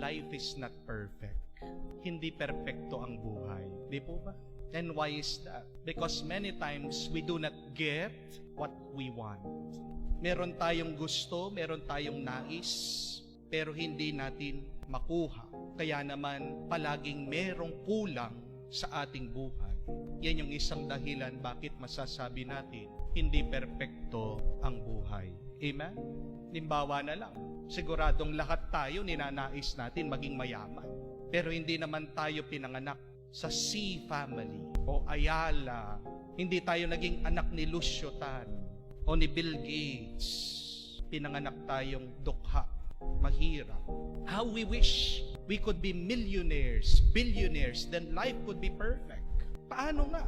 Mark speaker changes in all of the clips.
Speaker 1: life is not perfect. Hindi perpekto ang buhay. Di po ba? And why is that? Because many times we do not get what we want. Meron tayong gusto, meron tayong nais, pero hindi natin makuha. Kaya naman palaging merong kulang sa ating buhay. Yan yung isang dahilan bakit masasabi natin hindi perpekto ang buhay. Amen? Limbawa na lang, siguradong lahat tayo ninanais natin maging mayaman. Pero hindi naman tayo pinanganak sa C family o Ayala. Hindi tayo naging anak ni Lucio Tan o ni Bill Gates. Pinanganak tayong dukha, mahirap. How we wish we could be millionaires, billionaires, then life could be perfect. Paano nga?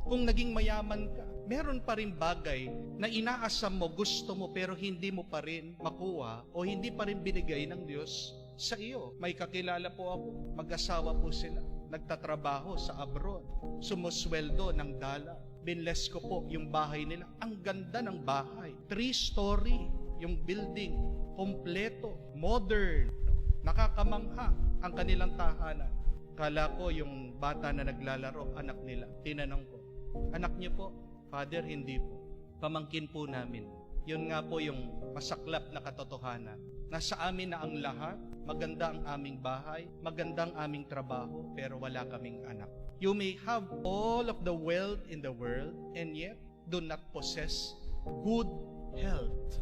Speaker 1: Kung naging mayaman ka, meron pa rin bagay na inaasam mo, gusto mo, pero hindi mo pa rin makuha o hindi pa rin binigay ng Diyos sa iyo. May kakilala po ako, mag-asawa po sila, nagtatrabaho sa abroad, sumusweldo ng dala. Binless ko po yung bahay nila. Ang ganda ng bahay. 3-story yung building. Kompleto, modern, nakakamangha ang kanilang tahanan. Kala ko yung bata na naglalaro, anak nila. Tinanong ko, anak niyo po? Father, hindi po. Pamangkin po namin. Yun nga po yung masaklap na katotohanan. Nasa amin na ang lahat, maganda ang aming bahay, maganda ang aming trabaho, pero wala kaming anak. You may have all of the wealth in the world and yet do not possess good health.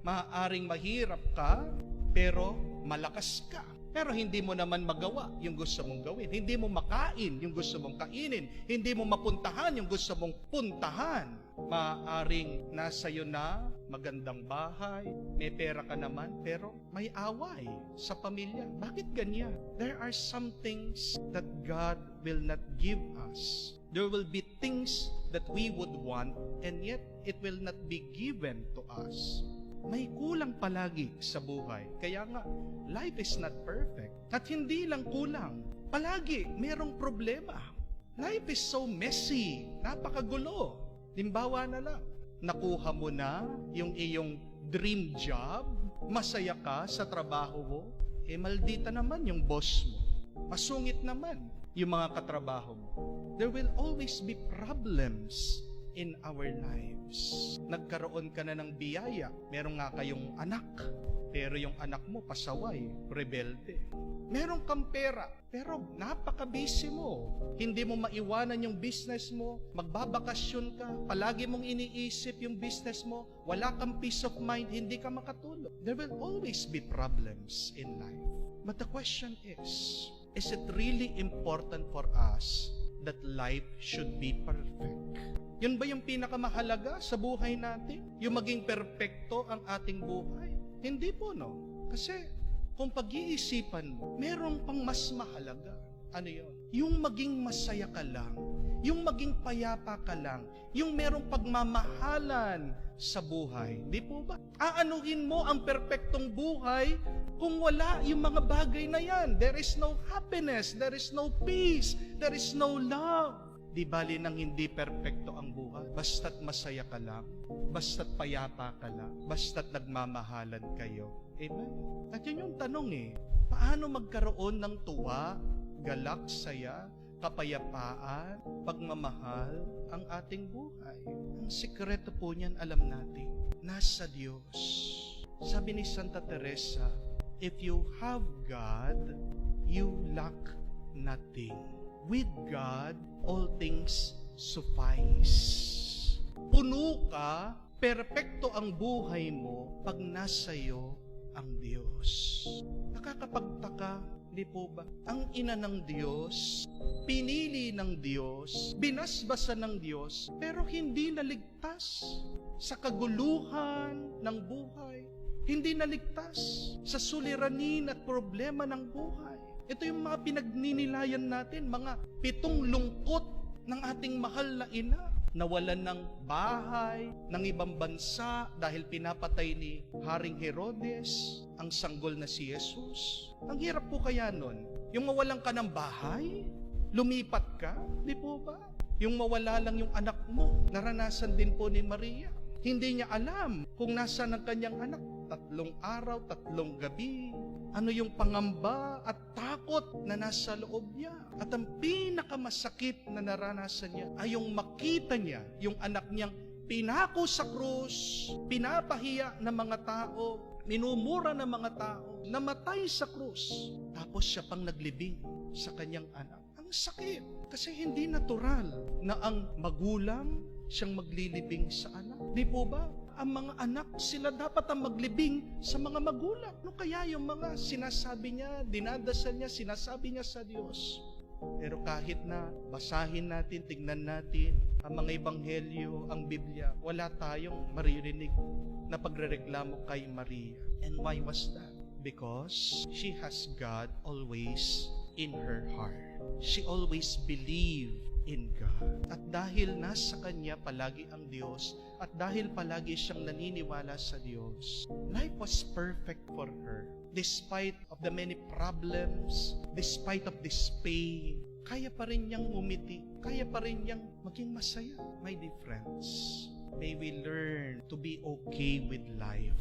Speaker 1: Maaaring mahirap ka, pero malakas ka. Pero hindi mo naman magawa yung gusto mong gawin. Hindi mo makain yung gusto mong kainin. Hindi mo mapuntahan yung gusto mong puntahan. Maaaring nasa iyo na magandang bahay, may pera ka naman, pero may away sa pamilya. Bakit ganyan? There are some things that God will not give us. There will be things that we would want, and yet it will not be given to us. May kulang palagi sa buhay. Kaya nga, life is not perfect. At hindi lang kulang, palagi merong problema. Life is so messy, napakagulo. Limbawa na lang, nakuha mo na yung iyong dream job, masaya ka sa trabaho mo, maldita naman yung boss mo. Masungit naman yung mga katrabaho mo. There will always be problems in our lives. Nagkaroon ka na ng biyaya. Meron nga kayong anak, pero yung anak mo pasaway, rebelde. Meron kang pera, pero napaka-busy mo. Hindi mo maiwanan yung business mo, magbabakasyon ka, palagi mong iniisip yung business mo, wala kang peace of mind, hindi ka makatulog. There will always be problems in life. But the question is it really important for us that life should be perfect? Yun ba yung pinakamahalaga sa buhay natin? Yung maging perpekto ang ating buhay? Hindi po, no? Kasi kung pag-iisipan mo, meron pang mas mahalaga. Ano yun? Yung maging masaya ka lang, yung maging payapa ka lang, yung merong pagmamahalan sa buhay. Di po ba? Aanuhin mo ang perpektong buhay kung wala yung mga bagay na yan. There is no happiness, there is no peace, there is no love. Di bali nang hindi perpekto ang buhay. Basta't masaya ka lang, basta't payapa ka lang, basta't nagmamahalan kayo. Amen? At yun yung tanong paano magkaroon ng tuwa, galak, saya, kapayapaan, pagmamahal ang ating buhay? Ang sikreto po niyan, alam natin, nasa Diyos. Sabi ni Santa Teresa, if you have God, you lack nothing. With God, all things suffice. Puno ka, perpekto ang buhay mo pag nasa iyo ang Diyos. Nakakapagtaka, di po ba? Ang ina ng Diyos, pinili ng Diyos, binasbasan ng Diyos, pero hindi naligtas sa kaguluhan ng buhay. Hindi naligtas sa suliranin at problema ng buhay. Ito yung mga pinagninilayan natin, mga 7 lungkot ng ating mahal na ina. Nawalan ng bahay, ng ibang bansa dahil pinapatay ni Haring Herodes ang sanggol na si Jesus. Ang hirap po kaya nun. Yung mawalan ka ng bahay, lumipat ka, di po ba? Yung mawala lang yung anak mo, naranasan din po ni Maria. Hindi niya alam kung nasaan ang kanyang anak. 3 araw, 3 gabi. Ano yung pangamba at takot na nasa loob niya. At ang pinakamasakit na naranasan niya ay yung makita niya yung anak niyang pinako sa krus, pinapahiya ng mga tao, minumura ng mga tao, namatay sa krus. Tapos siya pang naglibing sa kanyang anak. Ang sakit. Kasi hindi natural na ang magulang siyang maglilibing sa anak. Di po ba? Ang mga anak, sila dapat ang maglibing sa mga magulang. No, kaya yung mga sinasabi niya, dinadasal niya, sinasabi niya sa Diyos. Pero kahit na basahin natin, tignan natin ang mga ebanghelyo, ang Biblia, wala tayong maririnig na pagrereklamo kay Maria. And why was that? Because she has God always in her heart. She always believed in God. At dahil nasa Kanya palagi ang Diyos, at dahil palagi siyang naniniwala sa Diyos, life was perfect for her. Despite of the many problems, despite of this pain, kaya pa rin niyang umiti, kaya pa rin niyang maging masaya. My dear friends, may we learn to be okay with life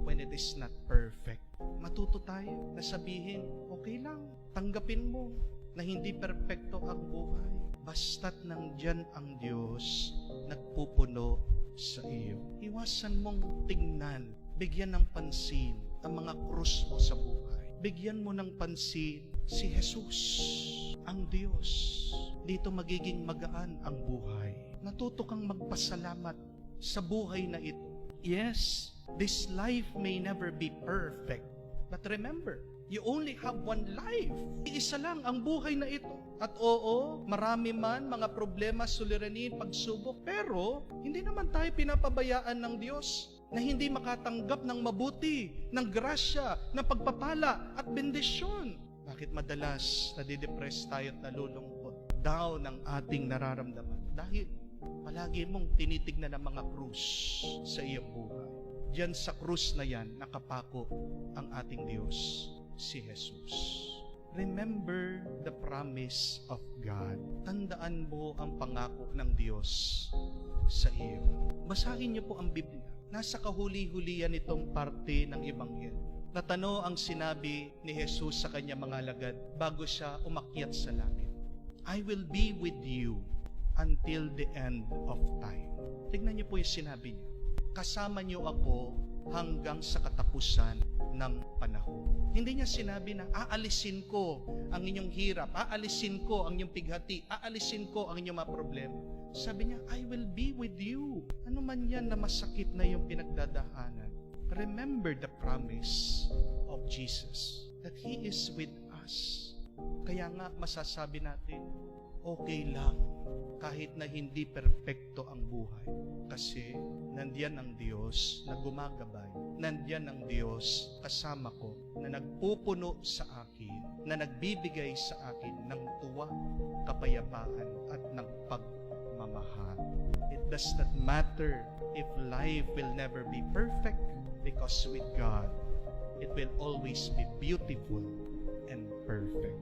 Speaker 1: when it is not perfect. Matuto tayo na sabihin, okay lang, tanggapin mo na hindi perpekto ang buhay. Basta't nandyan ang Diyos, nagpupuno sa iyo. Iwasan mong tingnan, bigyan ng pansin ang mga krus mo sa buhay. Bigyan mo ng pansin si Jesus, ang Diyos. Dito magiging magaan ang buhay. Natuto kang magpasalamat sa buhay na ito. Yes, this life may never be perfect. But remember, you only have one life. Iisa lang ang buhay na ito. At oo, marami man mga problema, suliranin, pagsubok. Pero, hindi naman tayo pinapabayaan ng Diyos na hindi makatanggap ng mabuti, ng grasya, ng pagpapala at bendisyon. Bakit madalas nadidepress tayo at nalulungkot? Down ang ating nararamdaman. Dahil palagi mong tinitignan ang mga krus sa iyong buhay. Diyan sa krus na yan, nakapako ang ating Diyos, si Jesus. Remember the promise of God. Tandaan mo ang pangako ng Diyos sa iyo. Basahin niyo po ang Biblia. Nasa kahuli-hulian itong parte ng Ebanghelyo. Natano ang sinabi ni Jesus sa kanyang mga alagad bago siya umakyat sa langit. I will be with you until the end of time. Tignan niyo po yung sinabi niya. Kasama niyo ako hanggang sa katapusan ng panahon. Hindi niya sinabi na aalisin ko ang inyong hirap, aalisin ko ang inyong pighati, aalisin ko ang inyong mga problema. Sabi niya, I will be with you. Ano man yan na masakit na yung pinagdadahanan. Remember the promise of Jesus that He is with us. Kaya nga masasabi natin, okay lang kahit na hindi perpekto ang buhay. Kasi nandiyan ang Diyos na gumagabay. Nandiyan ang Diyos kasama ko na nagpupuno sa akin, na nagbibigay sa akin ng tuwa, kapayapaan at ng pagmamahal. It does not matter if life will never be perfect because with God, it will always be beautiful and perfect.